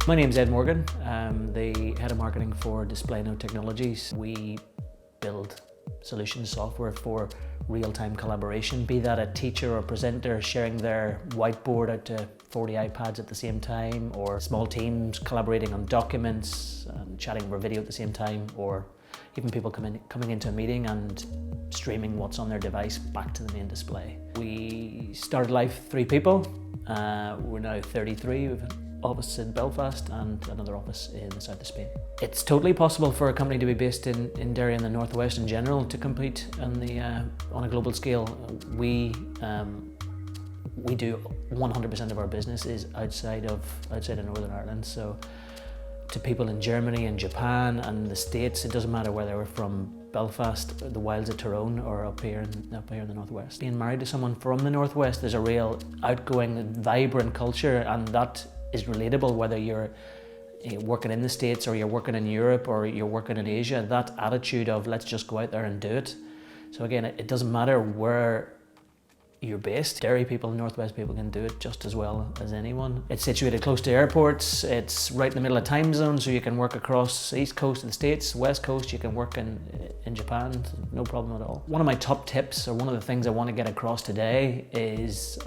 My name's Ed Morgan. I'm the head of marketing for Display Note Technologies. We build solutions software for real-time collaboration, be that a teacher or presenter sharing their whiteboard out to 40 iPads at the same time, or small teams collaborating on documents and chatting over video at the same time, or even people coming into a meeting and streaming what's on their device back to the main display. We started life 3 people. We're now 33. We've an office in Belfast and another office in the south of Spain. It's totally possible for a company to be based in Derry and the Northwest in general to compete on a global scale. We do 100% of our business is outside of Northern Ireland. So to people in Germany and Japan and the States, it doesn't matter whether we're from Belfast, the wilds of Tyrone, or up here in the Northwest. Being married to someone from the Northwest, there's a real outgoing, vibrant culture, and that is relatable whether you're working in the States or you're working in Europe or you're working in Asia. That attitude of let's just go out there and do it. So again, it doesn't matter where you're based. Derry people, Northwest people can do it just as well as anyone. It's situated close to airports. It's right in the middle of time zone, so you can work across the East Coast of the States, West Coast. You can work in Japan, no problem at all. One of my top tips, or one of the things I want to get across today, is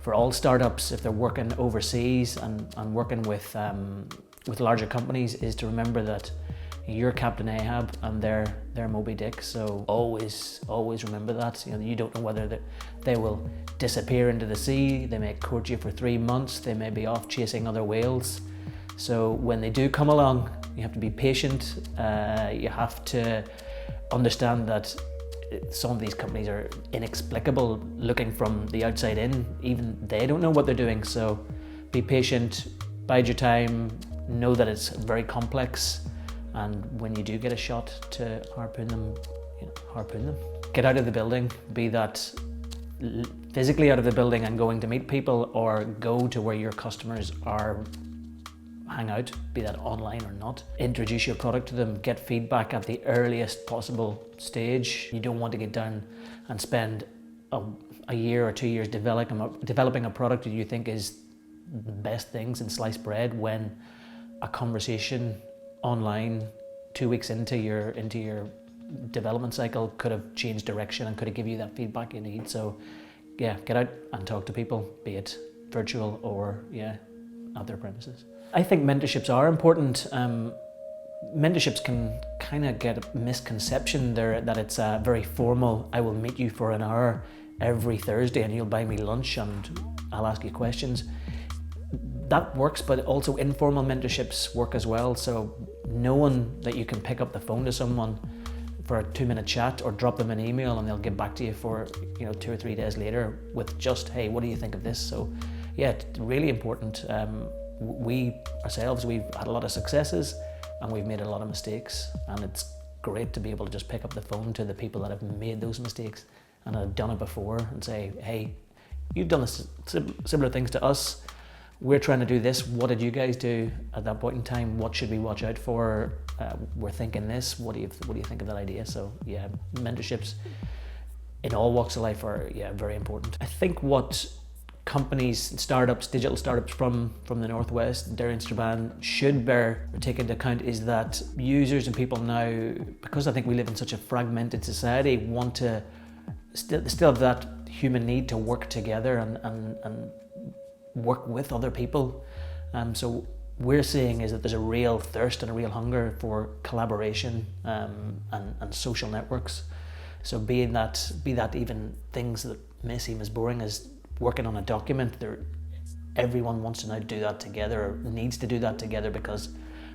for all startups, if they're working overseas and working with larger companies, is to remember that you're Captain Ahab and they're Moby Dick. So always remember that. You don't know whether they will disappear into the sea. They may court you for 3 months. They may be off chasing other whales. So when they do come along, you have to be patient. You have to understand that some of these companies are inexplicable looking from the outside in. Even they don't know what they're doing. So be patient, bide your time, know that it's very complex. And when you do get a shot to harpoon them, harpoon them. Get out of the building, be that physically out of the building and going to meet people, or go to where your customers are, hang out, be that online or not. Introduce your product to them, get feedback at the earliest possible stage. You don't want to get down and spend a year or 2 years developing a product that you think is the best things in sliced bread, when a conversation online 2 weeks into your development cycle could have changed direction and could have given you that feedback you need. So yeah, get out and talk to people, be it virtual or at their premises. I think mentorships are important. Mentorships can kind of get a misconception there that it's very formal. I will meet you for an hour every Thursday and you'll buy me lunch and I'll ask you questions. That works, but also informal mentorships work as well. So knowing that you can pick up the phone to someone for a 2-minute chat or drop them an email and they'll get back to you for 2 or 3 days later with just, hey, what do you think of this? So yeah, it's really important. We ourselves, we've had a lot of successes and we've made a lot of mistakes, and it's great to be able to just pick up the phone to the people that have made those mistakes and have done it before and say, hey, you've done similar things to us. We're trying to do this. What did you guys do at that point in time? What should we watch out for? We're thinking this. What do you think of that idea? So yeah, mentorships in all walks of life are very important. I think what companies, startups, digital startups from the Northwest, Derry and Strabane, should take into account is that users and people now, because I think we live in such a fragmented society, want to still have that human need to work together and work with other people. So we're seeing is that there's a real thirst and a real hunger for collaboration and social networks. So be that even things that may seem as boring as working on a document, everyone wants to now do that together, or needs to do that together, because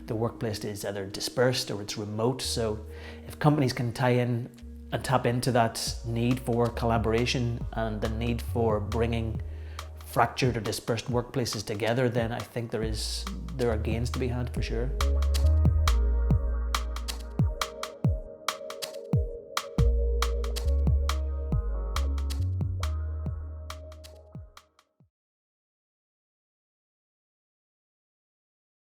the workplace is either dispersed or it's remote. So if companies can tie in and tap into that need for collaboration and the need for bringing fractured or dispersed workplaces together, then I think there are gains to be had for sure.